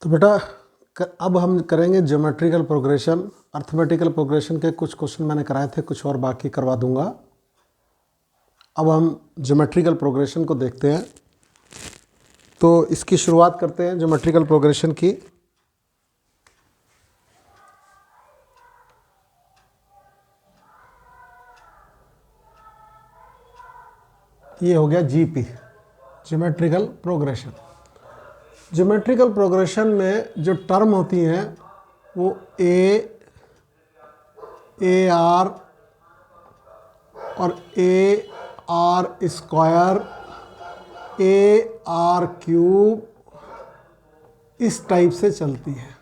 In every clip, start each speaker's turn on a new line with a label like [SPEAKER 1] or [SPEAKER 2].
[SPEAKER 1] तो बेटा अब हम करेंगे ज्योमेट्रिकल प्रोग्रेशन। अर्थमेटिकल प्रोग्रेशन के कुछ क्वेश्चन मैंने कराए थे, कुछ और बाकी करवा दूंगा। अब हम ज्योमेट्रिकल प्रोग्रेशन को देखते हैं। तो इसकी शुरुआत करते हैं ज्योमेट्रिकल प्रोग्रेशन की। ये हो गया GP, geometrical progression. Geometrical progression में जो टर्म होती हैं वो ए आर और A are square, A R cube, इस टाइप से चलती है।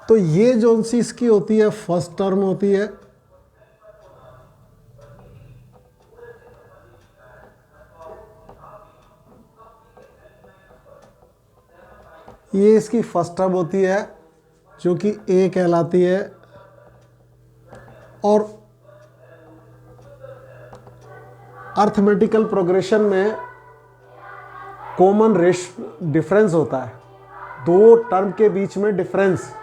[SPEAKER 1] तो ये जो सी इसकी होती है फर्स्ट टर्म होती है। ये इसकी फर्स्ट टर्म होती है जो कि ए कहलाती है। और अर्थमेटिकल प्रोग्रेशन में कॉमन डिफरेंस होता है, दो टर्म के बीच में डिफरेंस,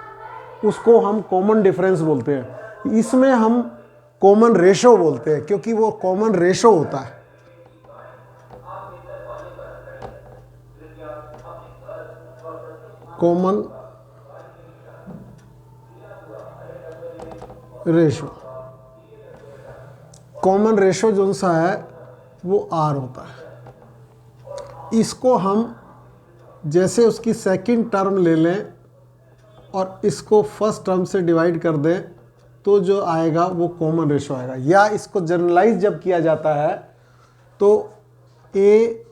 [SPEAKER 1] उसको हम कॉमन डिफरेंस बोलते हैं। इसमें हम कॉमन रेशो बोलते हैं क्योंकि वो कॉमन रेशो होता है। कॉमन रेशो, कॉमन रेशो जो सा है वो आर होता है। इसको हम जैसे उसकी सेकंड टर्म ले लें और इसको फर्स्ट टर्म से डिवाइड कर दें तो जो आएगा वो कॉमन रेशो आएगा। या इसको जनरलाइज जब किया जाता है तो ए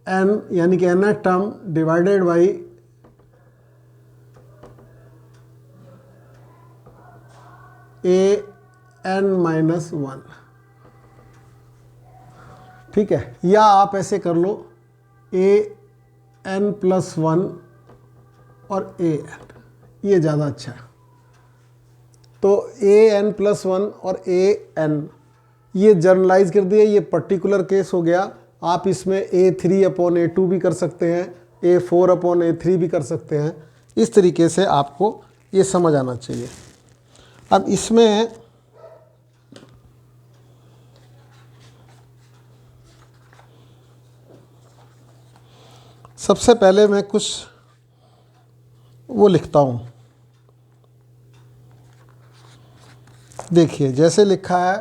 [SPEAKER 1] एन यानी कि N term divided by A N minus one, ठीक है। या आप ऐसे कर लो ए एन प्लस वन और ए एन, ये ज़्यादा अच्छा है। तो ए एन प्लस वन और ए एन ये जर्नलाइज कर दिया, ये पर्टिकुलर केस हो गया। आप इसमें ए थ्री अपॉन ए टू भी कर सकते हैं, ए फोर अपॉन ए थ्री भी कर सकते हैं। इस तरीके से आपको ये समझ आना चाहिए। अब इसमें सबसे पहले मैं कुछ वो लिखता हूँ। देखिए जैसे लिखा है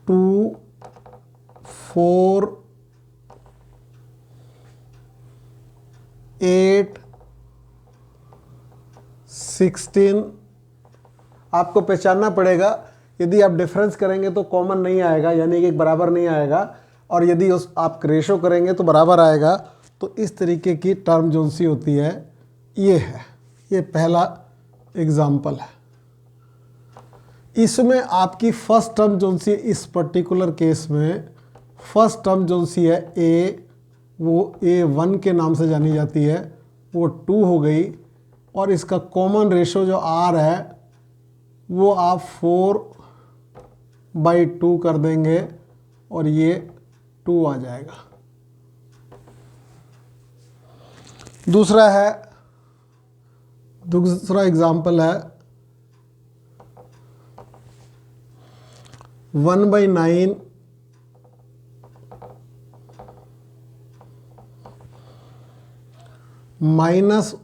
[SPEAKER 1] 2 4 8 16। आपको पहचानना पड़ेगा, यदि आप डिफरेंस करेंगे तो कॉमन नहीं आएगा, यानी कि एक बराबर नहीं आएगा, और यदि उस आप रेशो करेंगे तो बराबर आएगा। तो इस तरीके की टर्म जो सी होती है ये है, ये पहला एग्जाम्पल है। इसमें आपकी फर्स्ट टर्म जो सी, इस पर्टिकुलर केस में फर्स्ट टर्म जो सी है ए, वो ए वन के नाम से जानी जाती है, वो टू हो गई। और इसका कॉमन रेशो जो आर है वो आप 4/2 कर देंगे और ये 2 आ जाएगा। दूसरा एग्जाम्पल है 1/9 माइनस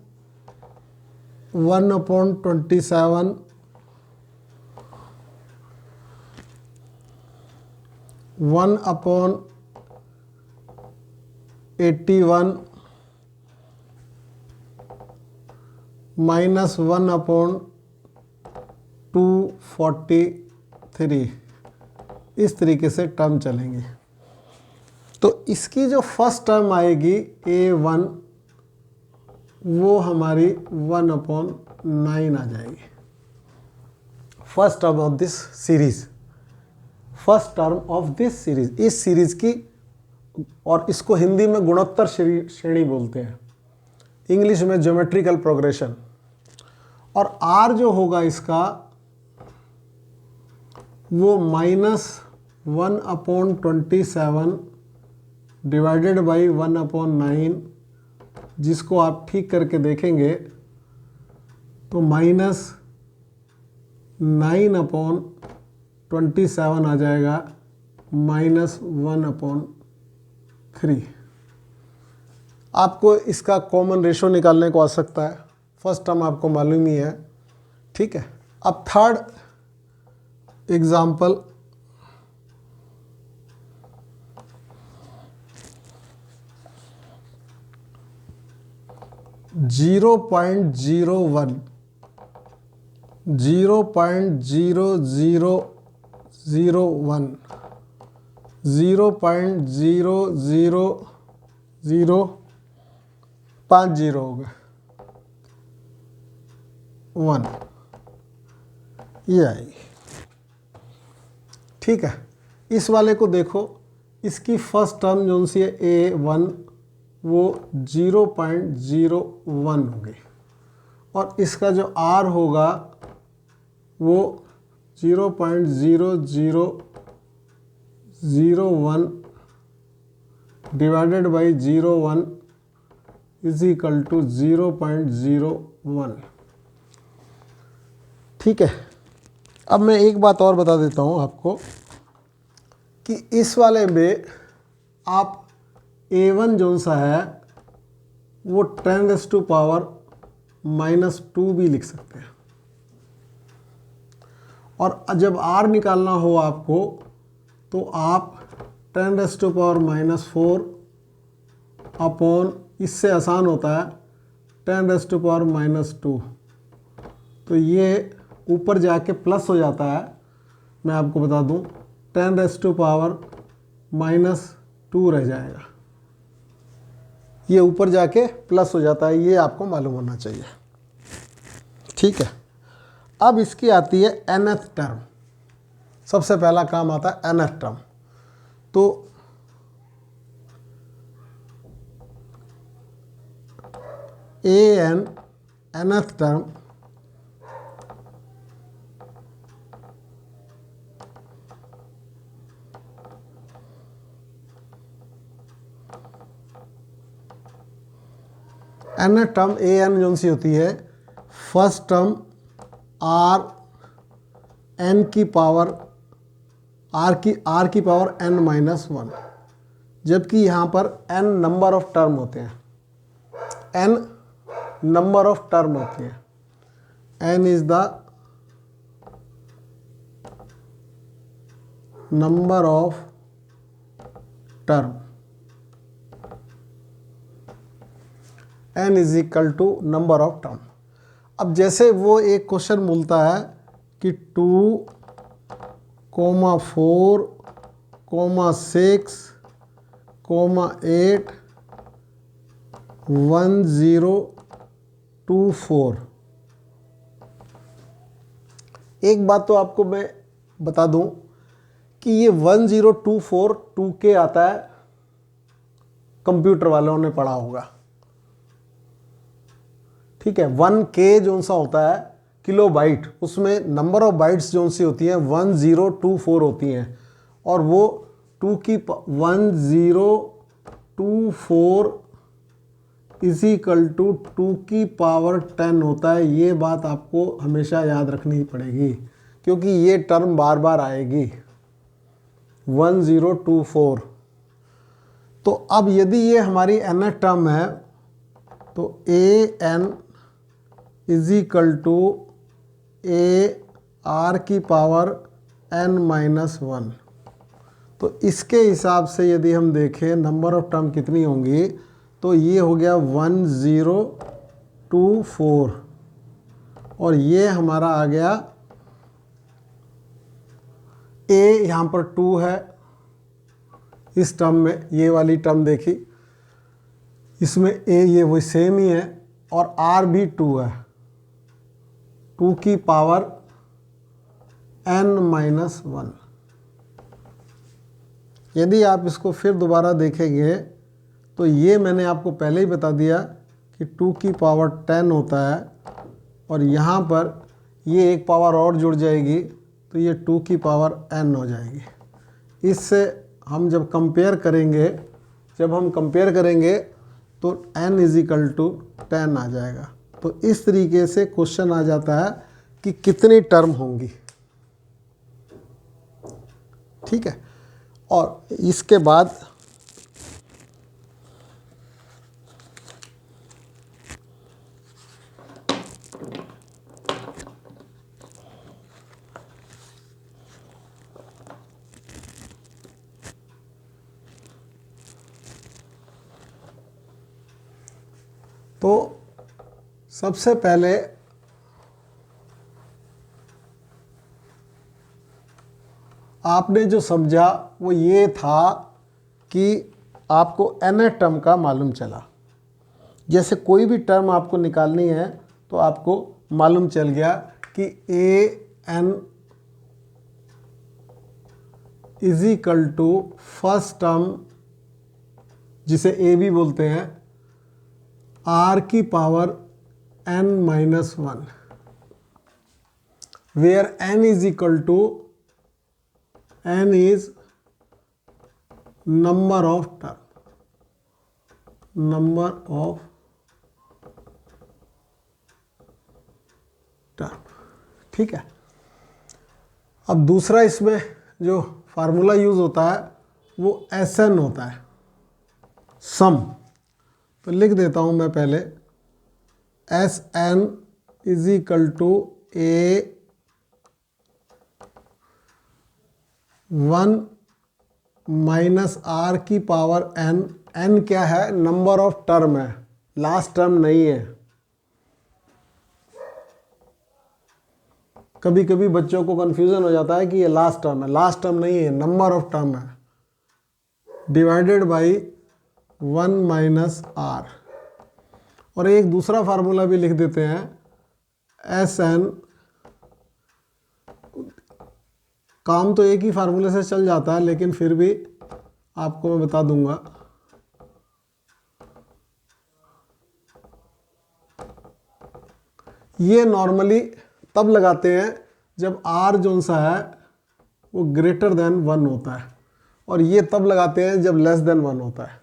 [SPEAKER 1] 1/27 1/81 माइनस 1/243। इस तरीके से टर्म चलेंगी। तो इसकी जो फर्स्ट टर्म आएगी A1, वो हमारी 1/9 आ जाएगी। First term of this series, first term of this series, इस सीरीज की। और इसको हिंदी में गुणोत्तर श्रेणी बोलते हैं, इंग्लिश में ज्योमेट्रिकल प्रोग्रेशन। और आर जो होगा इसका वो -1/27 डिवाइडेड बाई 1/9 जिसको आप ठीक करके देखेंगे तो -9/27 आ जाएगा, -1/3। आपको इसका कॉमन रेशो निकालने को आ सकता है, फर्स्ट टर्म आपको मालूम ही है, ठीक है। अब third example, zero point zero one, 0.0001, 0.00050 हो गए 1, ये आएगी, ठीक है। इस वाले को देखो, इसकी फर्स्ट टर्म जो सी है A1 वो 0.01 होगी और इसका जो R होगा वो 0.0001 divided by 01 is equal to 0.01, ठीक है। अब मैं एक बात और बता देता हूँ आपको कि इस वाले में आप A1 जो सा है वो 10⁻⁻² भी लिख सकते हैं, और जब R निकालना हो आपको तो आप 10⁻⁻4 अपॉन, इससे आसान होता है 10⁻⁻2, तो ये ऊपर जाके प्लस हो जाता है। मैं आपको बता दूं 10⁻⁻2 रह जाएगा, ये ऊपर जाके प्लस हो जाता है, ये आपको मालूम होना चाहिए, ठीक है। अब इसकी आती है nth टर्म, सबसे पहला काम आता है nth टर्म। तो nth term nth term an जो सी होती है, फर्स्ट टर्म r n की पावर r की पावर n-1, जबकि यहाँ पर n नंबर ऑफ टर्म होते हैं, n नंबर ऑफ टर्म होती है, n is the number of term, n is equal to number of term. अब जैसे वो एक क्वेश्चन बोलता है कि 2, 4, 6, 8, 1, 0, 2, 4। एक बात तो आपको मैं बता दूं कि ये 1, 0, 2, 4 2K आता है, कंप्यूटर वालों ने पढ़ा होगा, ठीक है। 1K जो सा होता है किलो बाइट, उसमें नंबर ऑफ बाइट्स जो सी होती हैं 1024 होती हैं, और वो 1024 इज इक्वल टू 2 की पावर 10 होता है। ये बात आपको हमेशा याद रखनी पड़ेगी क्योंकि ये टर्म बार बार आएगी 1024। तो अब यदि ये हमारी nth टर्म है तो an is equal to AR की पावर n-1। तो इसके हिसाब से यदि हम देखें नंबर ऑफ टर्म कितनी होंगी, तो ये हो गया 1024 और ये हमारा आ गया A, यहाँ पर 2 है इस टर्म में, ये वाली टर्म देखी, इसमें A ये वही सेम ही है और R भी 2 है, 2 की पावर n-1। यदि आप इसको फिर दोबारा देखेंगे तो ये मैंने आपको पहले ही बता दिया कि 2 की पावर 10 होता है और यहाँ पर ये एक पावर और जुड़ जाएगी तो ये 2 की पावर n हो जाएगी। इससे हम जब हम कंपेयर करेंगे तो n इज इक्वल टू 10 आ जाएगा। तो इस तरीके से क्वेश्चन आ जाता है कि कितनी टर्म होंगी, ठीक है। और इसके बाद तो सबसे पहले आपने जो समझा वो ये था कि आपको nth टर्म का मालूम चला। जैसे कोई भी टर्म आपको निकालनी है तो आपको मालूम चल गया कि an is equal to first term, जिसे a भी बोलते हैं, r की power n-1, where n is equal to n is number of term, ठीक है। अब दूसरा इसमें जो फार्मूला यूज होता है वो Sn होता है, सम। तो लिख देता हूं मैं पहले, Sn is equal to a1 minus r की पावर n। n क्या है? नंबर ऑफ टर्म है, लास्ट टर्म नहीं है। कभी कभी बच्चों को कंफ्यूजन हो जाता है कि ये लास्ट टर्म है, लास्ट टर्म नहीं है, नंबर ऑफ टर्म है, डिवाइडेड बाई 1 माइनस r। और एक दूसरा फार्मूला भी लिख देते हैं, Sn, काम तो एक ही फार्मूले से चल जाता है लेकिन फिर भी आपको मैं बता दूंगा। ये नॉर्मली तब लगाते हैं जब r जो सा है वो ग्रेटर देन 1 होता है, और ये तब लगाते हैं जब लेस देन 1 होता है।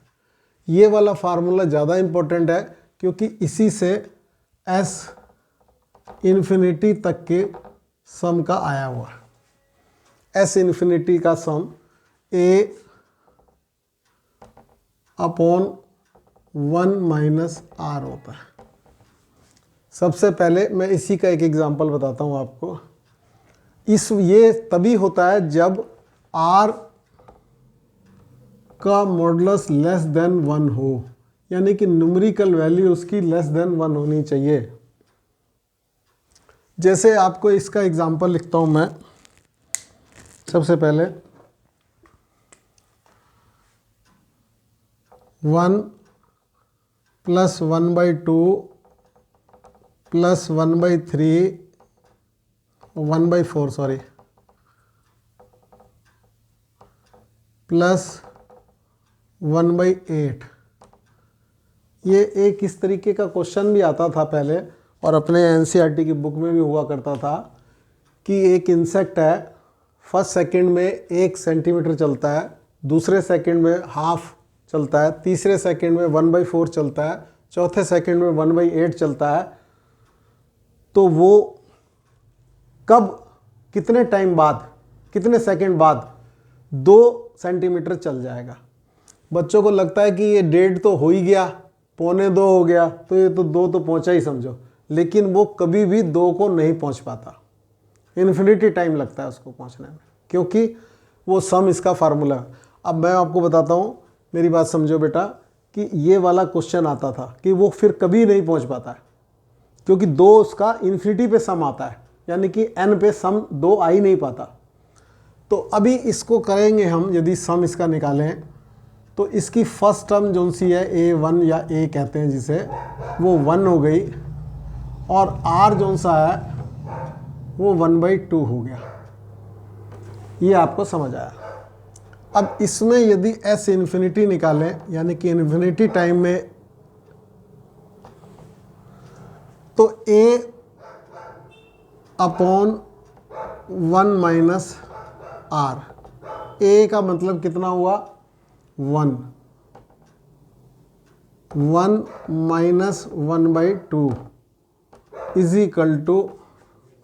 [SPEAKER 1] ये वाला फार्मूला ज़्यादा इम्पोर्टेंट है क्योंकि इसी से s इन्फिनिटी तक के सम का आया हुआ है। s इन्फिनिटी का सम a अपॉन 1 माइनस r होता है। सबसे पहले मैं इसी का एक एग्जांपल बताता हूँ आपको। ये तभी होता है जब r का मॉडुलस लेस देन 1 हो, यानी कि न्यूमेरिकल वैल्यू उसकी लेस देन 1 होनी चाहिए। जैसे आपको इसका एग्जांपल लिखता हूँ मैं। सबसे पहले 1 प्लस 1/2 प्लस 1/3 1/4 सॉरी प्लस 1/8। ये एक इस तरीके का क्वेश्चन भी आता था पहले, और अपने एनसीईआरटी की बुक में भी हुआ करता था कि एक इंसेक्ट है, फर्स्ट सेकंड में 1 सेंटीमीटर चलता है, दूसरे सेकंड में हाफ चलता है, तीसरे सेकंड में 1/4 चलता है, चौथे सेकंड में 1/8 चलता है। तो वो कब, कितने टाइम बाद, कितने सेकंड बाद 2 सेंटीमीटर चल जाएगा। बच्चों को लगता है कि ये 1.5 तो हो ही गया, 1.25 हो गया, तो ये तो 2 तो पहुंचा ही समझो, लेकिन वो कभी भी 2 को नहीं पहुंच पाता। इन्फिनिटी टाइम लगता है उसको पहुंचने में, क्योंकि वो सम इसका फार्मूला है। अब मैं आपको बताता हूँ, मेरी बात समझो बेटा, कि ये वाला क्वेश्चन आता था कि वो फिर कभी नहीं पहुंच पाता है, क्योंकि 2 उसका इन्फिनिटी पे सम आता है, यानी कि n पे सम 2 आ ही नहीं पाता। तो अभी इसको करेंगे हम, यदि सम इसका निकालें तो इसकी फर्स्ट टर्म जो सी है a1 या a कहते हैं जिसे, वो 1 हो गई, और r जो सा है वो 1/2 हो गया। ये आपको समझ आया। अब इसमें यदि s इन्फिनिटी निकालें, यानी कि इन्फिनिटी टाइम में, तो a upon 1 minus r, a का मतलब कितना हुआ 1, 1 minus 1/2 is equal to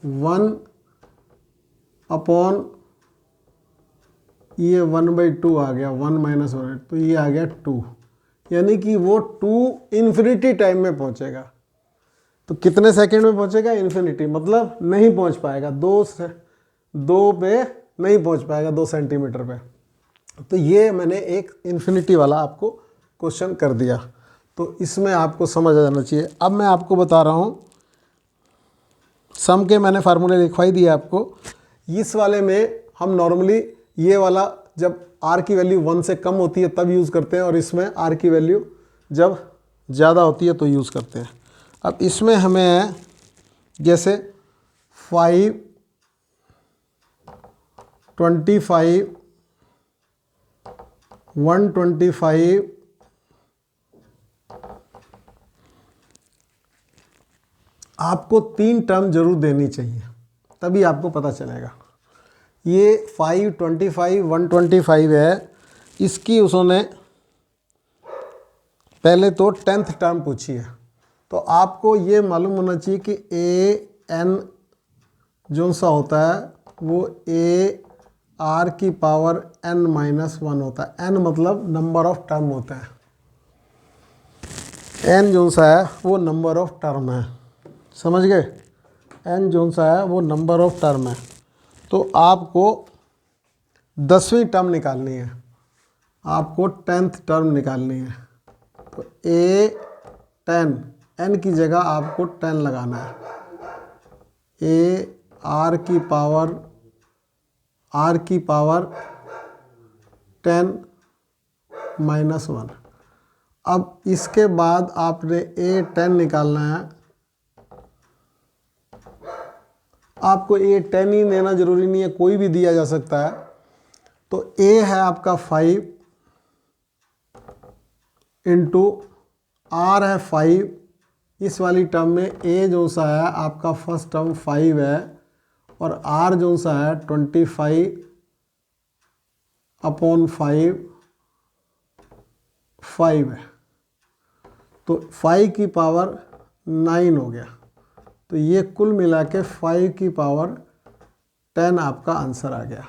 [SPEAKER 1] 1 upon ये 1/2 आ गया, 1 माइनस 1, तो ये आ गया 2, यानी कि वो 2 इन्फिनिटी टाइम में पहुंचेगा। तो कितने सेकंड में पहुंचेगा? इन्फिनिटी, मतलब नहीं पहुंच पाएगा, 2 पे नहीं पहुंच पाएगा, 2 सेंटीमीटर पे। तो ये मैंने एक इन्फिनिटी वाला आपको क्वेश्चन कर दिया, तो इसमें आपको समझ आ जाना चाहिए। अब मैं आपको बता रहा हूँ, सम के मैंने फार्मूले लिखवा ही दिए आपको। इस वाले में हम नॉर्मली ये वाला जब r की वैल्यू 1 से कम होती है तब यूज़ करते हैं, और इसमें r की वैल्यू जब ज़्यादा होती है तो यूज़ करते हैं। अब इसमें हमें जैसे 5, 25, 125, आपको 3 टर्म जरूर देनी चाहिए, तभी आपको पता चलेगा। ये 5, 25, 125 है, इसकी उन्होंने पहले तो 10th टर्म पूछी है, तो आपको ये मालूम होना चाहिए कि an जो सा होता है वो ar की पावर n-1 होता है। n मतलब नंबर ऑफ टर्म होता है, n जो सा है वो नंबर ऑफ टर्म है, समझ गए? n जो सा है वो नंबर ऑफ टर्म है। तो आपको 10वीं टर्म निकालनी है, आपको 10th टर्म निकालनी है। तो a10, n की जगह आपको 10 लगाना है। r की पावर 10-1। अब इसके बाद आपने a10 निकालना है। आपको a10 ही लेना जरूरी नहीं है, कोई भी दिया जा सकता है। तो a है आपका 5 इंटू r है 5, इस वाली टर्म में a जो सा है आपका फर्स्ट टर्म 5 है, और r जो सा है 25/5 5 है, तो 5 की पावर 9 हो गया। तो ये कुल मिला के 5 की पावर 10 आपका आंसर आ गया।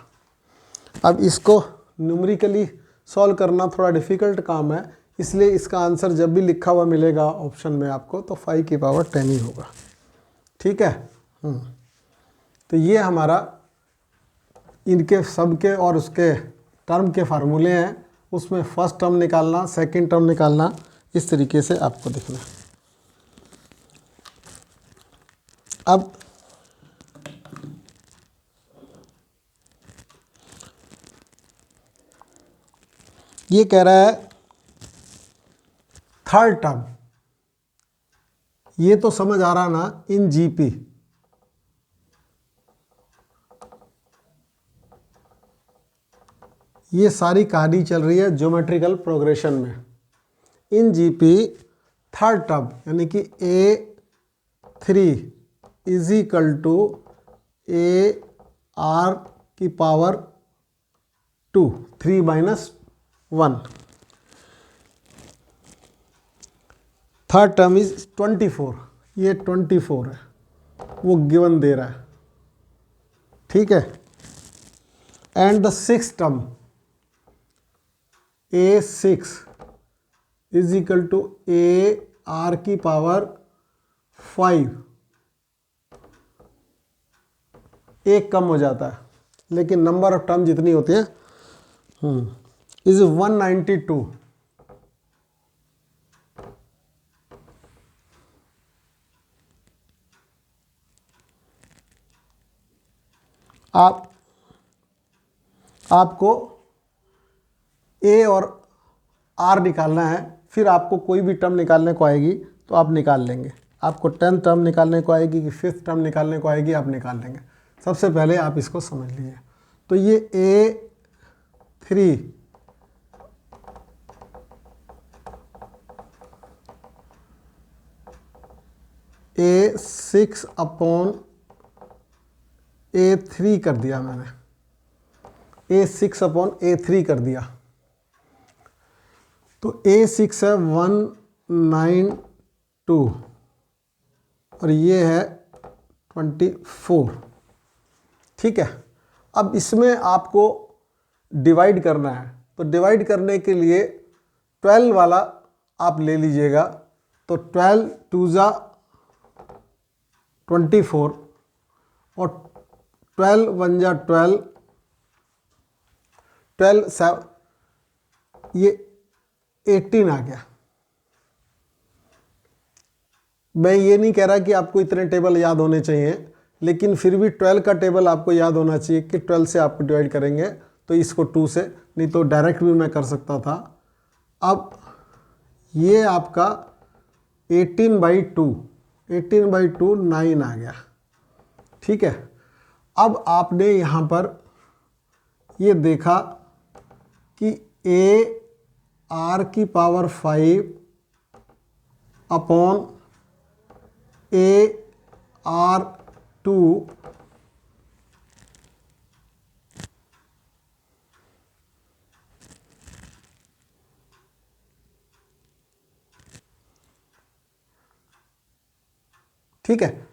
[SPEAKER 1] अब इसको न्यूमेरिकली सॉल्व करना थोड़ा डिफ़िकल्ट काम है, इसलिए इसका आंसर जब भी लिखा हुआ मिलेगा ऑप्शन में आपको, तो 5 की पावर 10 ही होगा। ठीक है। तो ये हमारा इनके सबके और उसके टर्म के फार्मूले हैं, उसमें फर्स्ट टर्म निकालना, सेकंड टर्म निकालना, इस तरीके से आपको देखना। अब ये कह रहा है थर्ड टर्म, ये तो समझ आ रहा ना, इन जीपी ये सारी कहानी चल रही है ज्योमेट्रिकल प्रोग्रेशन में। इन जीपी थर्ड टर्म यानी कि a3 is equal to ar की पावर 2, 3-1। थर्ड टर्म इज 24, ये 24 है, वो गिवन दे रहा है। ठीक है। And the six term a6 is equal to ar की पावर 5, एक कम हो जाता है, लेकिन नंबर ऑफ टर्म जितनी होती है इज 192। आपको a और r निकालना है, फिर आपको कोई भी टर्म निकालने को आएगी तो आप निकाल लेंगे। आपको 10th टर्म निकालने को आएगी कि 5th टर्म निकालने को आएगी, आप निकाल लेंगे। सबसे पहले आप इसको समझ लीजिए। तो ये a3 a6 अपॉन a3 कर दिया मैंने, a6 अपॉन a3 कर दिया। तो a6 है 9 2 और ये है 24। ठीक है, अब इसमें आपको डिवाइड करना है, तो डिवाइड करने के लिए 12 वाला आप ले लीजिएगा। तो 12 2 जा 24 और 12 1 जा 12, 12 7 ये 18 आ गया। मैं ये नहीं कह रहा कि आपको इतने टेबल याद होने चाहिए, लेकिन फिर भी 12 का टेबल आपको याद होना चाहिए कि 12 से आपको डिवाइड करेंगे तो इसको 2 से, नहीं तो डायरेक्ट भी मैं कर सकता था। अब ये आपका 18/2, 18/2 9 आ गया। ठीक है, अब आपने यहाँ पर ये देखा कि AR⁵ अपॉन AR2 ठीक है,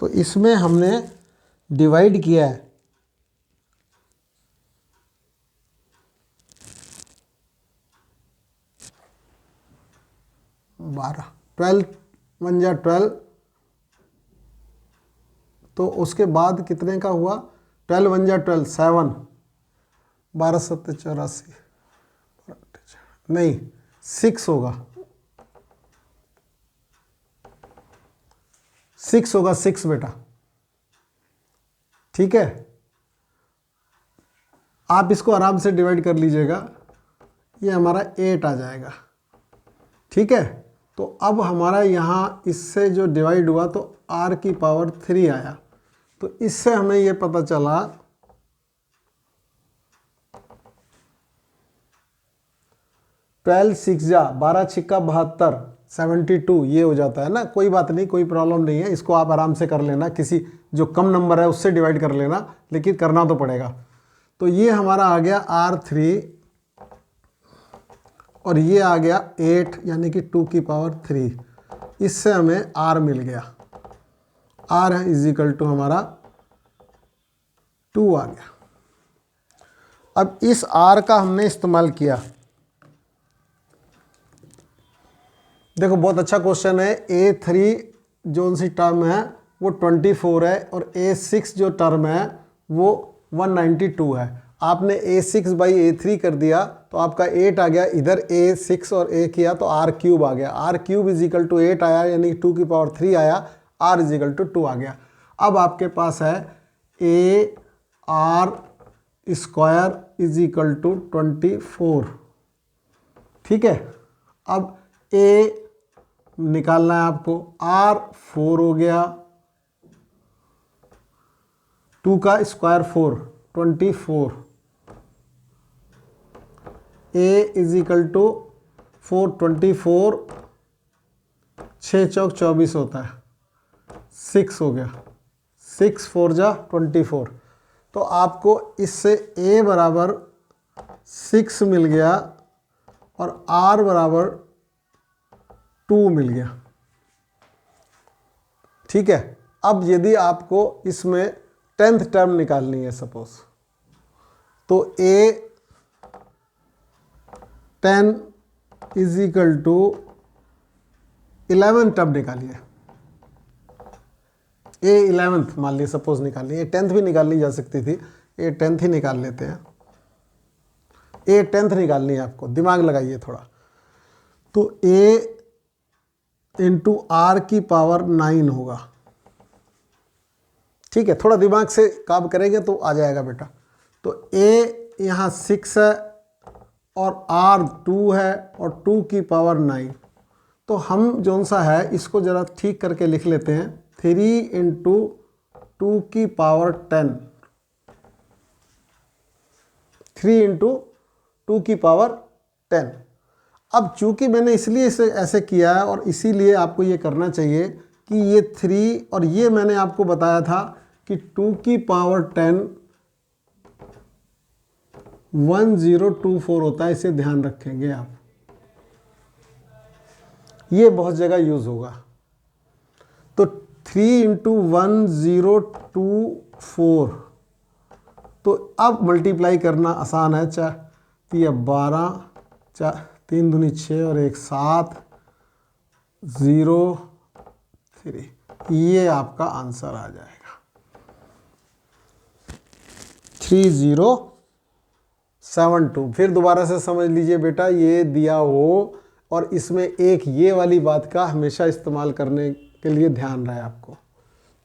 [SPEAKER 1] तो इसमें हमने डिवाइड किया है 12, 12 1 जा 12, तो उसके बाद कितने का हुआ, 12 1 जा 12 7, 12 7 84, नहीं 6 होगा, 6 होगा, 6 बेटा। ठीक है, आप इसको आराम से डिवाइड कर लीजिएगा, ये हमारा 8 आ जाएगा। ठीक है, तो अब हमारा यहाँ इससे जो डिवाइड हुआ तो R⁵ आया, तो इससे हमें ये पता चला 12 6 जा 12 छिक्का 72, 72 ये हो जाता है ना। कोई बात नहीं, कोई प्रॉब्लम नहीं है, इसको आप आराम से कर लेना, किसी जो कम नंबर है उससे डिवाइड कर लेना, लेकिन करना तो पड़ेगा। तो ये हमारा आ गया R3 और ये आ गया 8 यानी कि 2⁵, इससे हमें R मिल गया। R = हमारा 2 आ गया। अब इस R का हमने इस्तेमाल किया, देखो बहुत अच्छा क्वेश्चन है। A3 जो सी टर्म है वो 24 है और A6 जो टर्म है वो 192 है। आपने A6/A3 कर दिया तो आपका 8 आ गया, इधर A6 और A किया तो R³ आ गया। R³ = 8 आया यानी 2⁵ आया, R = 2 आ गया। अब आपके पास है AR² = 24। ठीक है, अब A निकालना है आपको, R 4 हो गया, 2 का स्क्वायर 4 24, A = 4 24, 6 चौक 24 होता है, 6 हो गया, 6 4 जा 24। तो आपको इससे A = 6 मिल गया और R = 2 मिल गया। ठीक है, अब यदि आपको इसमें 10th टर्म निकालनी है सपोज, तो A10 = 11 टर्म निकालिए। A11th मान लीजिए सपोज निकालनी है, A10th भी निकालनी जा सकती थी, A10th ही निकाल लेते हैं। A10th निकालनी है आपको, दिमाग लगाइए थोड़ा। तो A × R⁵ होगा। ठीक है, थोड़ा दिमाग से काम करेंगे तो आ जाएगा बेटा। तो A यहाँ 6 है और R 2 है और 2⁵ तो हम जौन सा है इसको ज़रा ठीक करके लिख लेते हैं, 3 × 2⁵10, 3 × 2⁵10। अब चूंकि मैंने इसलिए इसे ऐसे किया है और इसीलिए आपको ये करना चाहिए कि ये 3 और ये मैंने आपको बताया था कि 2⁵10 1024 होता है, इसे ध्यान रखेंगे आप। ये बहुत जगह यूज़ होगा। तो 3 इंटू 1024, तो अब मल्टीप्लाई करना आसान है। 12, 3 दूनी 6 और 1 7, 0 3, ये आपका आंसर आ जाएगा 3072। फिर दोबारा से समझ लीजिए बेटा, ये दिया हो और इसमें एक ये वाली बात का हमेशा इस्तेमाल करने के लिए ध्यान रहे आपको।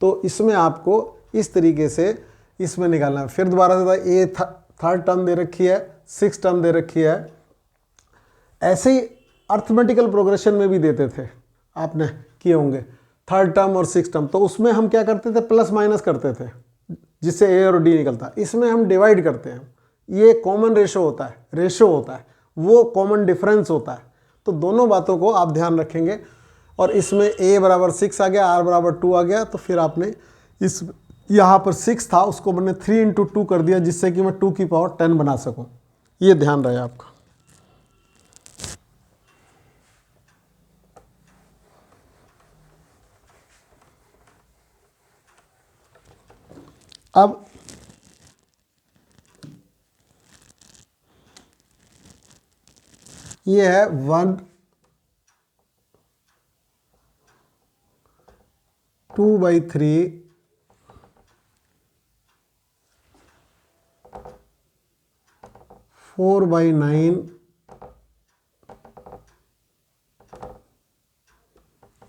[SPEAKER 1] तो इसमें आपको इस तरीके से इसमें निकालना है। फिर दोबारा से ए थर्ड टर्म दे रखी है, 6 टर्म दे रखी है। ऐसे ही अर्थमेटिकल प्रोग्रेशन में भी देते थे, आपने किए होंगे, थर्ड टर्म और 6 टर्म। तो उसमें हम क्या करते थे, प्लस माइनस करते थे जिससे ए और डी निकलता। इसमें हम डिवाइड करते हैं। ये कॉमन रेशो होता है, वो कॉमन डिफरेंस होता है। तो दोनों बातों को आप ध्यान रखेंगे। और इसमें a बराबर 6 आ गया, r बराबर 2 आ गया, तो फिर आपने इस यहाँ पर 6 था उसको मैंने 3 इंटू 2 कर दिया, जिससे कि मैं 2 की पावर 10 बना सकूँ। ये ध्यान रहे आपका। अब ये है 1 2/3 4/9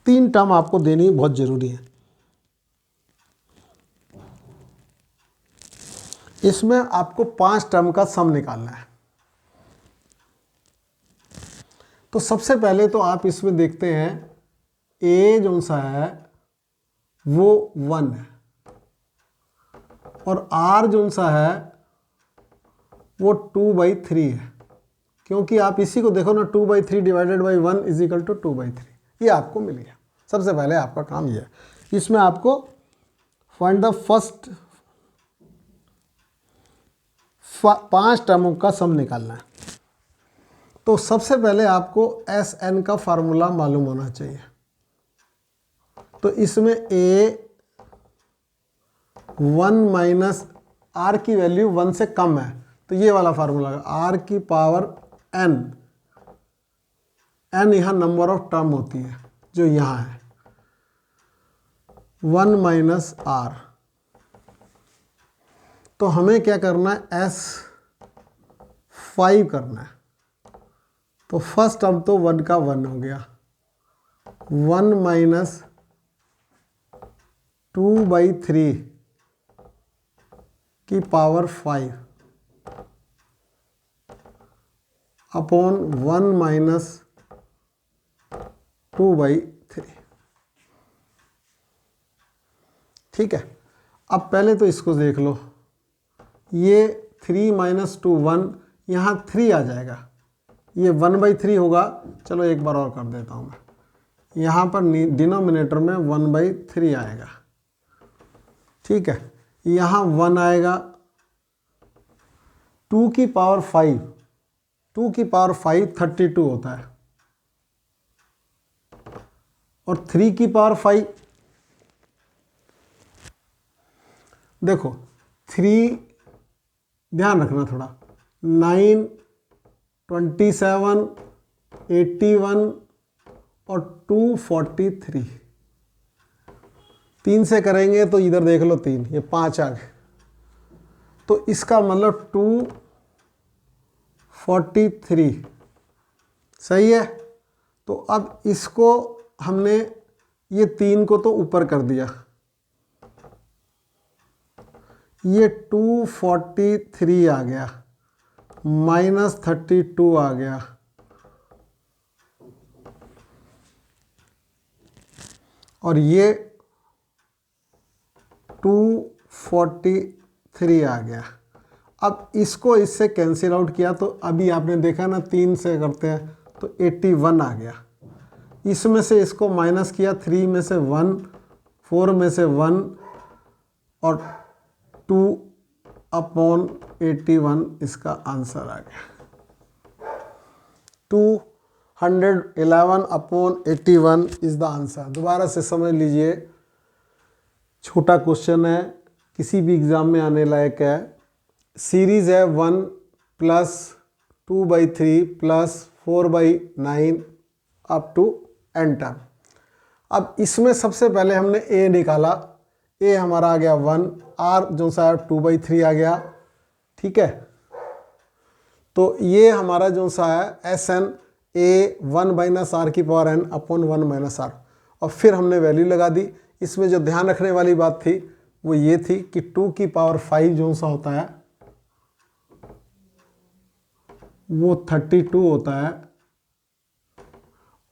[SPEAKER 1] 3 टर्म आपको देनी बहुत जरूरी है। इसमें आपको 5 टर्म का सम निकालना है। तो सबसे पहले तो आप इसमें देखते हैं ए जो सा है वो 1 है और आर जो सा है वो 2/3 है, क्योंकि आप इसी को देखो ना, 2/3 divided by 1 is equal to 2/3। ये आपको मिल गया। सबसे पहले आपका काम ये है। इसमें आपको फाइंड द फर्स्ट 5 टर्मों का सम निकालना है। तो सबसे पहले आपको एस एन का फार्मूला मालूम होना चाहिए। तो इसमें ए 1 माइनस आर की वैल्यू 1 से कम है, तो ये वाला फार्मूला आर की पावर एन, एन यहाँ नंबर ऑफ टर्म होती है जो यहाँ है, 1 माइनस आर। तो हमें क्या करना है, एस 5 करना है। तो फर्स्ट टर्म तो 1 का 1 हो गया, 1 माइनस 2/3 की पावर 5 अपॉन 1 माइनस 2/3। ठीक है। अब पहले तो इसको देख लो, ये 3 माइनस 2 1, यहाँ 3 आ जाएगा, ये 1/3 होगा। चलो एक बार और कर देता हूँ मैं, यहाँ पर डिनोमिनेटर में 1/3 आएगा। ठीक है, यहाँ 1 आएगा, 2 की पावर 5, 2 की पावर 5 32 होता है, और 3 की पावर 5 देखो 3, ध्यान रखना थोड़ा, 9 27 81 और 243, 3 से करेंगे तो इधर देख लो 3, ये 5 आ गए। तो इसका मतलब 243 सही है। तो अब इसको हमने ये 3 को तो ऊपर कर दिया, ये 243 आ गया, माइनस 32 आ गया, और ये 243 आ गया। अब इसको इससे कैंसिल आउट किया तो अभी आपने देखा ना, 3 से करते हैं तो 81 आ गया। इसमें से इसको माइनस किया, 3 में से 1, 4 में से 1 और 2/81 इसका आंसर आ गया। 2 111/81 इज द आंसर। दोबारा से समझ लीजिए, छोटा क्वेश्चन है, किसी भी एग्जाम में आने लायक है। सीरीज है 1 + 2/3 + 4/9 अप टू n टर्म। अब इसमें सबसे पहले हमने a निकाला, a हमारा आ गया 1, r जो सा 2/3 आ गया, ठीक है। तो ये हमारा जो सा है Sn a 1 - r⁻n/1 - r, और फिर हमने वैल्यू लगा दी। इसमें जो ध्यान रखने वाली बात थी वो ये थी कि 2⁵ जो सा होता है वो 32 होता है,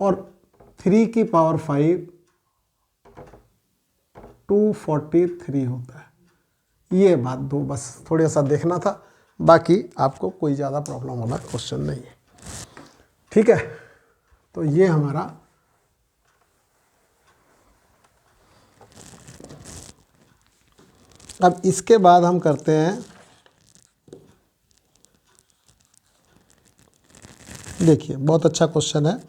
[SPEAKER 1] और 3⁵ 243 होता है। ये बात दो बस थोड़ा सा देखना था, बाकी आपको कोई ज़्यादा प्रॉब्लम वाला क्वेश्चन नहीं है, ठीक है। तो ये हमारा अब इसके बाद हम करते हैं, देखिए बहुत अच्छा क्वेश्चन है।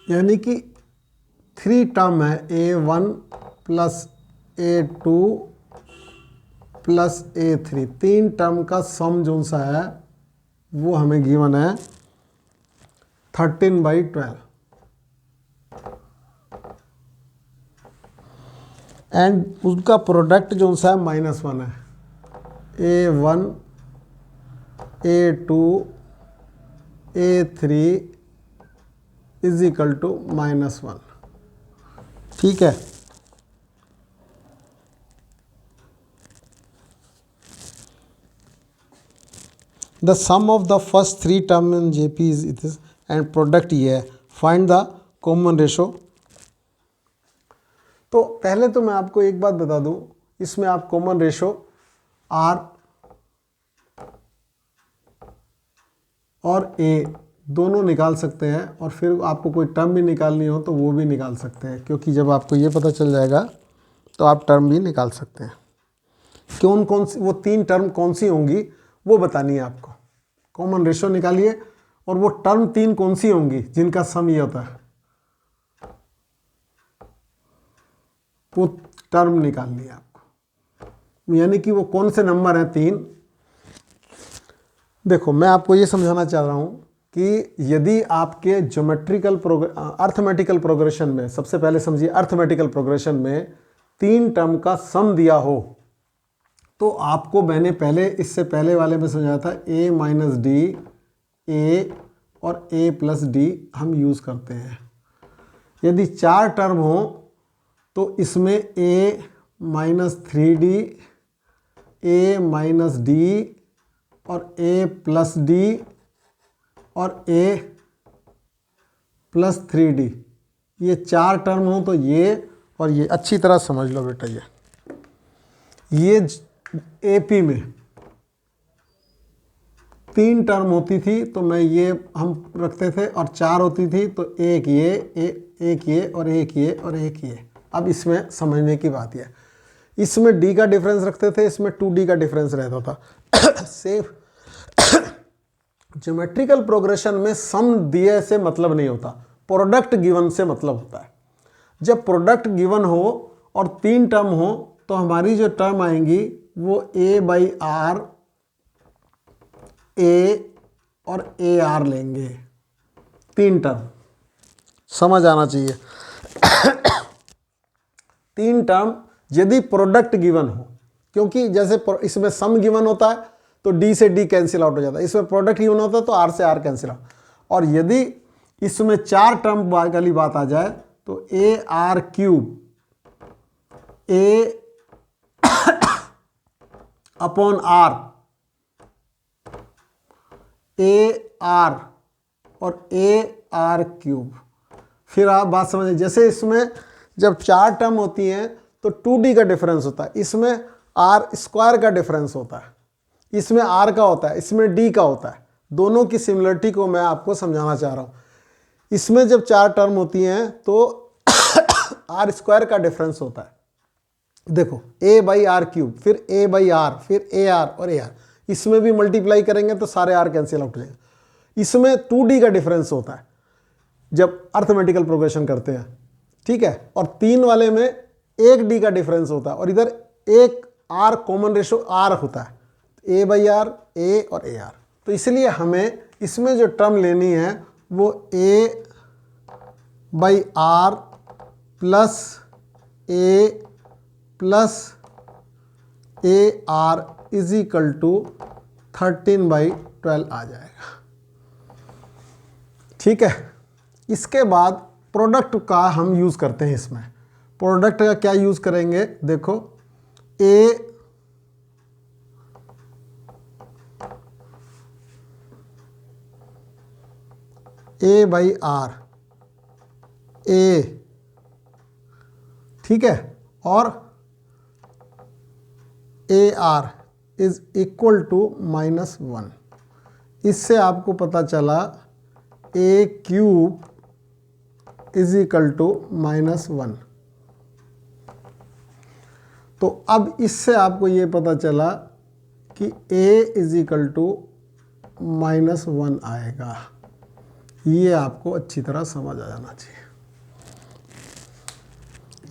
[SPEAKER 1] यानी कि 3 टर्म है, a1 + a2 + a3, 3 टर्म का सम जो सा है वो हमें गिवन है 13/12, एंड उसका प्रोडक्ट जो सा है -1 है। a1 a2 a3 = -1, ठीक है। The sum of the first 3 term in GP is it and product ये है, फाइंड द कॉमन रेशो। तो पहले तो मैं आपको एक बात बता दूं, इसमें आप कॉमन रेशो R और A दोनों निकाल सकते हैं, और फिर आपको कोई टर्म भी निकालनी हो तो वो भी निकाल सकते हैं, क्योंकि जब आपको ये पता चल जाएगा तो आप टर्म भी निकाल सकते हैं। कौन सी वो 3 टर्म कौन सी होंगी वो बतानी है आपको। कॉमन रेशो निकालिए, और वो टर्म 3 कौन सी होंगी जिनका सम ये होता है, वो टर्म निकालनी है आपको, यानी कि वो कौन से नंबर हैं 3। देखो मैं आपको ये समझाना चाह रहा हूँ कि यदि आपके अर्थमेटिकल प्रोग्रेशन में, सबसे पहले समझिए अर्थमेटिकल प्रोग्रेशन में 3 टर्म का सम दिया हो, तो आपको मैंने पहले इससे पहले वाले में समझाया था a - d, a और a + d हम यूज़ करते हैं। यदि 4 टर्म हो तो इसमें a - 3d, a - d और a + d और a + 3d, ये 4 टर्म हो तो ये और ये अच्छी तरह समझ लो बेटा। ये AP में 3 टर्म होती थी तो मैं ये हम रखते थे, और 4 होती थी तो एक ये और एक ये और एक ये। अब इसमें समझने की बात है, इसमें d का डिफरेंस रखते थे, इसमें 2d का डिफरेंस रहता था। सेफ ज्योमेट्रिकल प्रोग्रेशन में सम दिए से मतलब नहीं होता, प्रोडक्ट गिवन से मतलब होता है। जब प्रोडक्ट गिवन हो और 3 टर्म हो तो हमारी जो टर्म आएंगी वो a/r, a और ar लेंगे। 3 टर्म समझ आना चाहिए। 3 टर्म यदि प्रोडक्ट गिवन हो, क्योंकि जैसे इसमें सम गिवन होता है तो d से d कैंसिल आउट हो जाता है, इसमें प्रोडक्ट गिवन होता है तो r से r कैंसिल आउट। और यदि इसमें 4 टर्म वाली बात आ जाए तो ar³ a/r ar और ar³। फिर आप बात समझिए, जैसे इसमें जब 4 टर्म होती हैं तो 2d का डिफरेंस होता है, इसमें r² का डिफरेंस होता है, इसमें r का होता है, इसमें d का होता है। दोनों की सिमिलरिटी को मैं आपको समझाना चाह रहा हूँ। इसमें जब 4 टर्म होती हैं तो r² का डिफरेंस होता है, देखो a बाई आर क्यूब, फिर a बाई आर, फिर ए आर और ए आर, इसमें भी मल्टीप्लाई करेंगे तो सारे आर कैंसिल आउट हो जाएंगे। इसमें 2D का डिफरेंस होता है जब अर्थमेटिकल प्रोग्रेशन करते हैं, ठीक है, और 3 वाले में 1D का डिफरेंस होता है, और इधर एक आर कॉमन रेशो आर होता है, ए बाई आर, ए और ए आर। तो इसलिए हमें इसमें जो टर्म लेनी है वो a by r plus a plus a are is equal to 13/12 आ जाएगा, ठीक है। इसके बाद प्रोडक्ट का हम यूज़ करते हैं। इसमें प्रोडक्ट का क्या यूज़ करेंगे, देखो ए बाई आर ए, ठीक है, और A are is equal to -1। इससे आपको पता चला A cube is equal to -1। तो अब इससे आपको ये पता चला कि a इज इक्वल टू -1 आएगा। ये आपको अच्छी तरह समझ आ जाना चाहिए।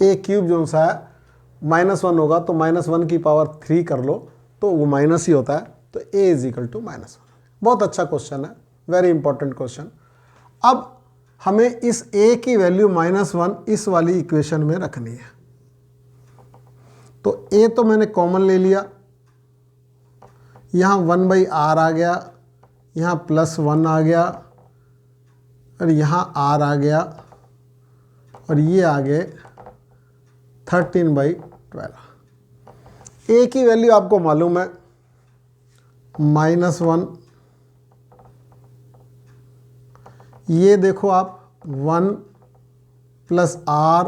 [SPEAKER 1] a क्यूब जो सा है -1 होगा तो -1 की पावर 3 कर लो तो वो माइनस ही होता है, तो a इज इक्वल टू -1। बहुत अच्छा क्वेश्चन है, वेरी इंपॉर्टेंट क्वेश्चन। अब हमें इस a की वैल्यू -1 इस वाली इक्वेशन में रखनी है। तो a तो मैंने कॉमन ले लिया, यहाँ 1/r आ गया, यहाँ +1 आ गया, और यहाँ r आ गया, और ये आ गए 13/12। a की वैल्यू आपको मालूम है -1, ये देखो आप 1 + r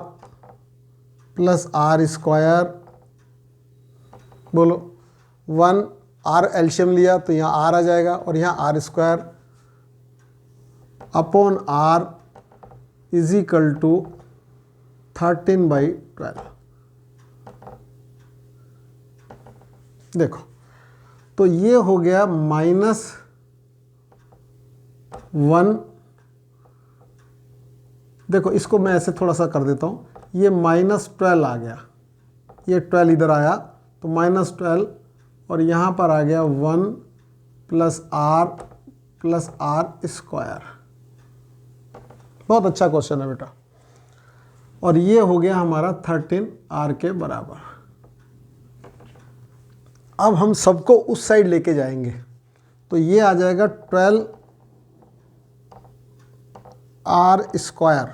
[SPEAKER 1] + r², बोलो 1 r एल्शियम लिया तो यहाँ r आ जाएगा, और यहाँ r² upon r is equal to 13/12। देखो तो ये हो गया -1। देखो इसको मैं ऐसे थोड़ा सा कर देता हूँ, ये -12 आ गया, ये 12 इधर आया तो -12, और यहाँ पर आ गया 1 + r + r²। बहुत अच्छा क्वेश्चन है बेटा। और ये हो गया हमारा 13r के बराबर। अब हम सबको उस साइड लेके जाएंगे तो ये आ जाएगा 12r²,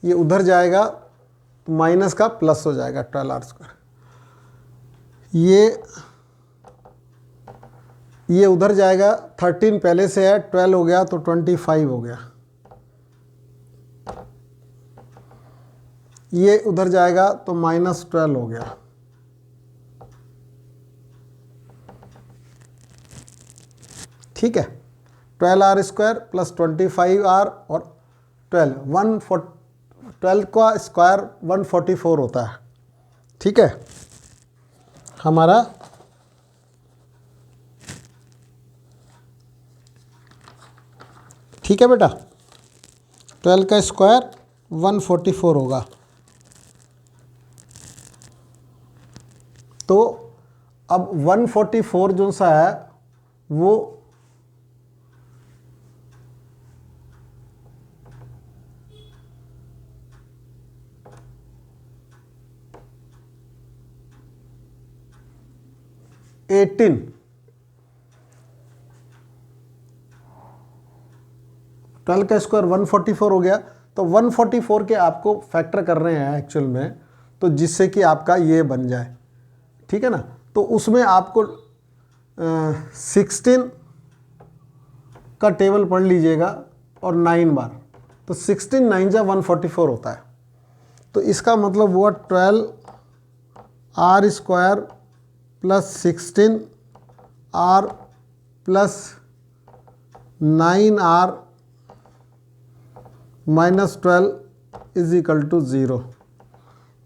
[SPEAKER 1] ये उधर जाएगा तो माइनस का प्लस हो जाएगा 12r²। ये उधर जाएगा, 13 पहले से है, 12 हो गया तो 25 हो गया। ये उधर जाएगा तो -12 हो गया। ठीक है, 12r² + 25r और 12 का स्क्वायर 144 होता है। ठीक है, हमारा ठीक है बेटा, 12 का स्क्वायर 144 होगा। तो अब 144 जो सा है वो एटीन 12 का स्क्वायर 144 हो गया। तो 144 के आपको फैक्टर कर रहे हैं एक्चुअल में, तो जिससे कि आपका ये बन जाए। ठीक है ना, तो उसमें आपको 16 का टेबल पढ़ लीजिएगा और 9 बार, तो 16 9 जा 144 होता है। तो इसका मतलब हुआ 12r² + 16r + 9r - 12 = 0।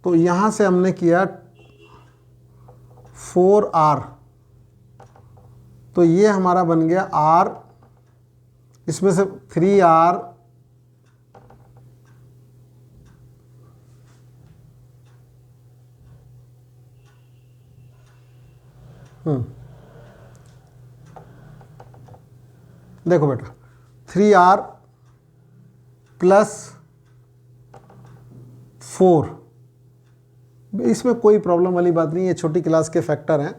[SPEAKER 1] तो यहाँ से हमने किया 4r, तो ये हमारा बन गया r, इसमें से 3r देखो बेटा 3r प्लस 4, इसमें कोई प्रॉब्लम वाली बात नहीं है, छोटी क्लास के फैक्टर हैं।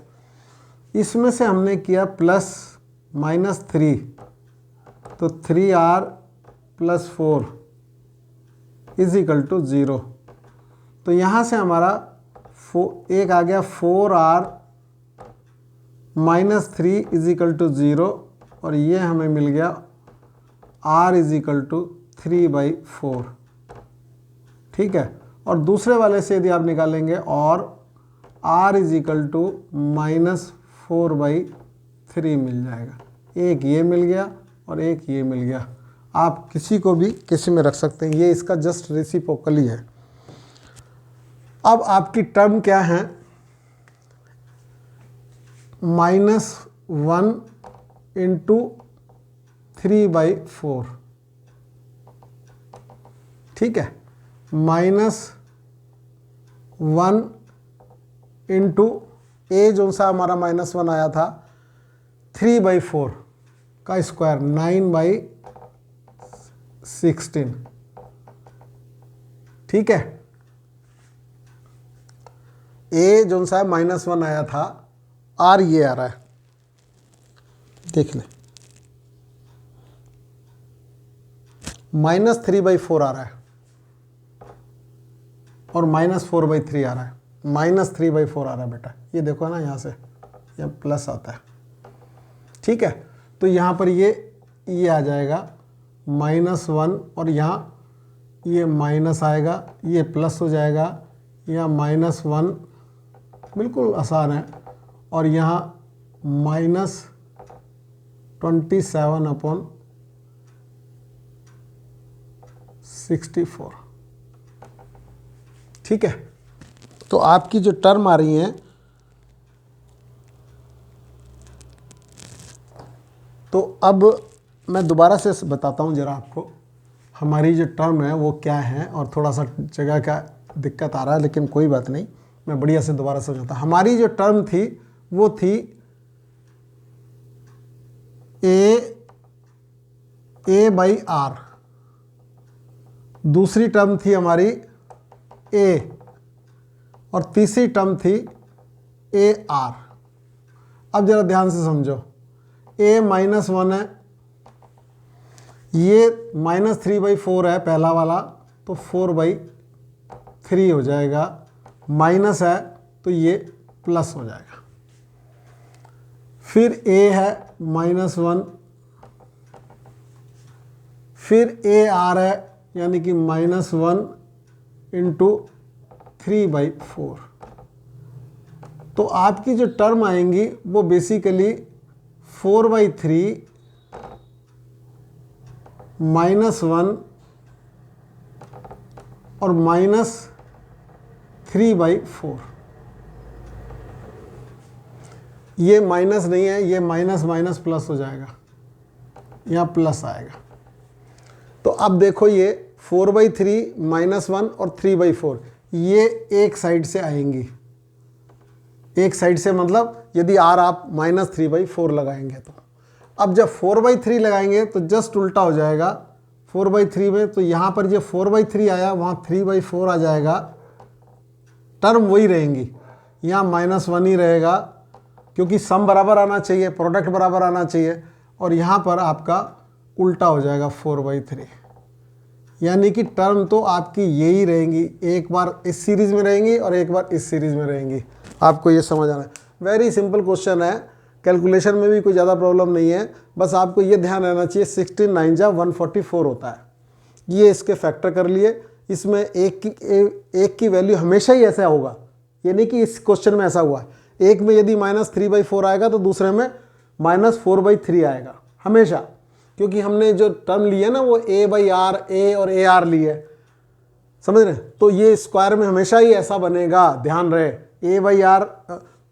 [SPEAKER 1] इसमें से हमने किया प्लस माइनस 3, तो 3r plus 4 is equal to 0। तो यहाँ से हमारा एक आ गया 4r minus 3 is equal to 0, और ये हमें मिल गया r इज इक्वल टू 3/4। ठीक है, और दूसरे वाले से यदि आप निकालेंगे और r इज इक्वल टू -4/3 मिल जाएगा। एक ये मिल गया और एक ये मिल गया। आप किसी को भी किसी में रख सकते हैं, ये इसका जस्ट रेसिप्रोकल ही है। अब आपकी टर्म क्या है, -1 इंटू 3/4। ठीक है, -1 इंटू ए जो सा हमारा -1 आया था 3/4 का स्क्वायर 9/16। ठीक है, ए जो सा -1 आया था, आर ये आ रहा है, देख लें, -3/4 आ रहा है और -4/3 आ रहा है। -3/4 आ रहा है बेटा, ये देखो ना, यहाँ से ये प्लस आता है। ठीक है, तो यहाँ पर ये आ जाएगा -1, और यहाँ ये माइनस आएगा, ये प्लस हो जाएगा, यहाँ -1 बिल्कुल आसान है, और यहाँ -27/64। ठीक है, तो आपकी जो टर्म आ रही हैं, तो अब मैं दोबारा से बताता हूँ जरा आपको हमारी जो टर्म है वो क्या है, और थोड़ा सा जगह का दिक्कत आ रहा है, लेकिन कोई बात नहीं, मैं बढ़िया से दोबारा समझाता। हमारी जो टर्म थी वो थी a/r, दूसरी टर्म थी हमारी a, और तीसरी टर्म थी ar। अब जरा ध्यान से समझो, a -1 है, ये -3/4 है पहला वाला, तो 4/3 हो जाएगा, माइनस है तो ये प्लस हो जाएगा। फिर a है -1, फिर ar है, यानी कि -1 इंटू 3/4। तो आपकी जो टर्म आएंगी वो बेसिकली 4/3 -1 और -3/4। ये माइनस नहीं है, ये माइनस माइनस प्लस हो जाएगा, यहाँ प्लस आएगा। तो अब देखो, ये 4/3 -1 और 3/4 ये एक साइड से आएंगी, एक साइड से, मतलब यदि आर आप -3/4 लगाएंगे तो। अब जब 4/3 लगाएंगे तो जस्ट उल्टा हो जाएगा 4/3 में, तो यहाँ पर ये 4/3 आया, वहाँ 3/4 आ जाएगा, टर्म वही रहेंगी, यहाँ -1 ही रहेगा, क्योंकि सम बराबर आना चाहिए, प्रोडक्ट बराबर आना चाहिए, और यहाँ पर आपका उल्टा हो जाएगा 4/3। यानी कि टर्म तो आपकी यही रहेंगी, एक बार इस सीरीज़ में रहेंगी और एक बार इस सीरीज़ में रहेंगी। आपको ये समझ आना है, वेरी सिंपल क्वेश्चन है, कैलकुलेशन में भी कोई ज़्यादा प्रॉब्लम नहीं है, बस आपको ये ध्यान रहना चाहिए 16 9 जा 144 होता है। ये इसके फैक्टर कर लिए, इसमें एक की वैल्यू हमेशा ही ऐसा होगा, ये नहीं कि इस क्वेश्चन में ऐसा हुआ है, एक में यदि -3/4 आएगा तो दूसरे में -4/3 आएगा हमेशा, क्योंकि हमने जो टर्म ली है ना वो a/r, a और ar ली है, समझ रहे हैं? तो ये स्क्वायर में हमेशा ही ऐसा बनेगा, ध्यान रहे, a/r,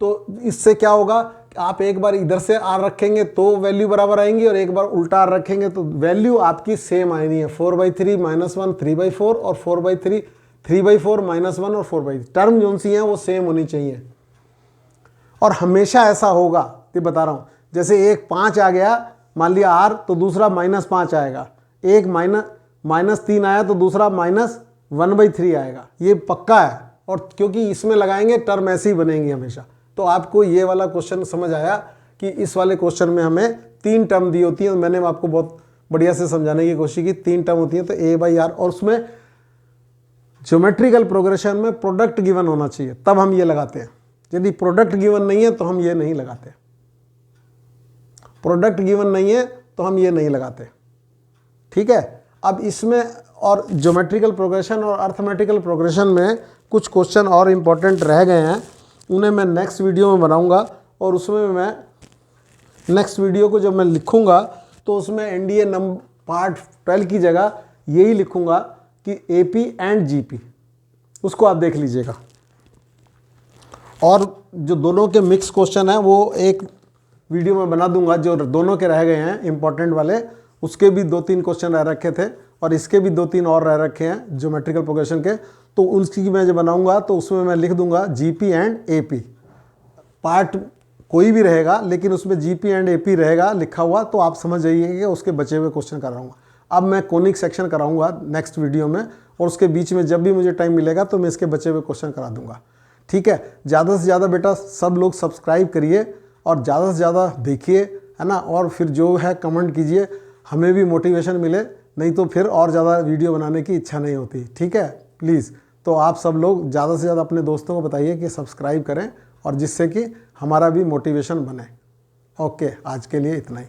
[SPEAKER 1] तो इससे क्या होगा, आप एक बार इधर से आर रखेंगे तो वैल्यू बराबर आएंगी और एक बार उल्टा आर रखेंगे तो वैल्यू आपकी सेम आनी है। 4/3 -1 3/4 और 4/3 3/4 -1 और 4/3 टर्म जो सी हैं वो सेम होनी चाहिए। और हमेशा ऐसा होगा, ये बता रहा हूँ, जैसे एक 5 आ गया मान लिया आर तो दूसरा -5 आएगा, एक -3 आया तो दूसरा -1/3 आएगा, ये पक्का है। और क्योंकि इसमें लगाएंगे टर्म ऐसी ही बनेंगी हमेशा। तो आपको ये वाला क्वेश्चन समझ आया कि इस वाले क्वेश्चन में हमें 3 टर्म दी होती हैं। मैंने आपको बहुत बढ़िया से समझाने की कोशिश की, 3 टर्म होती हैं तो a/r, और उसमें ज्योमेट्रिकल प्रोग्रेशन में प्रोडक्ट गिवन होना चाहिए तब हम ये लगाते हैं। यदि प्रोडक्ट गिवन नहीं है तो हम ये नहीं लगाते, प्रोडक्ट गिवन नहीं है तो हम ये नहीं लगाते। ठीक है, अब इसमें और ज्योमेट्रिकल प्रोग्रेशन और अर्थमेटिकल प्रोग्रेशन में कुछ क्वेश्चन और इम्पोर्टेंट रह गए हैं, उन्हें मैं नेक्स्ट वीडियो में बनाऊंगा। और उसमें मैं नेक्स्ट वीडियो को जब मैं लिखूंगा तो उसमें एनडीए नंबर पार्ट 12 की जगह यही लिखूंगा कि एपी एंड जीपी, उसको आप देख लीजिएगा। और जो दोनों के मिक्स क्वेश्चन है वो एक वीडियो में बना दूंगा, जो दोनों के रह गए हैं इंपॉर्टेंट वाले, उसके भी 2-3 क्वेश्चन रह रखे थे और इसके भी 2-3 और रह रखे हैं ज्योमेट्रिकल प्रोग्रेशन के, तो उनकी मैं जो बनाऊंगा तो उसमें मैं लिख दूंगा जीपी एंड एपी। पार्ट कोई भी रहेगा लेकिन उसमें जीपी एंड एपी रहेगा लिखा हुआ, तो आप समझ जाइए कि उसके बचे हुए क्वेश्चन कराऊंगा। अब मैं कोनिक सेक्शन कराऊंगा नेक्स्ट वीडियो में, और उसके बीच में जब भी मुझे टाइम मिलेगा तो मैं इसके बचे हुए क्वेश्चन करा दूंगा। ठीक है, ज़्यादा से ज़्यादा बेटा सब लोग सब्सक्राइब करिए और ज़्यादा से ज़्यादा देखिए, है ना, और फिर जो है कमेंट कीजिए, हमें भी मोटिवेशन मिले, नहीं तो फिर और ज़्यादा वीडियो बनाने की इच्छा नहीं होती। ठीक है, प्लीज़। तो आप सब लोग ज़्यादा से ज़्यादा अपने दोस्तों को बताइए कि सब्सक्राइब करें, और जिससे कि हमारा भी मोटिवेशन बने। ओके, आज के लिए इतना ही।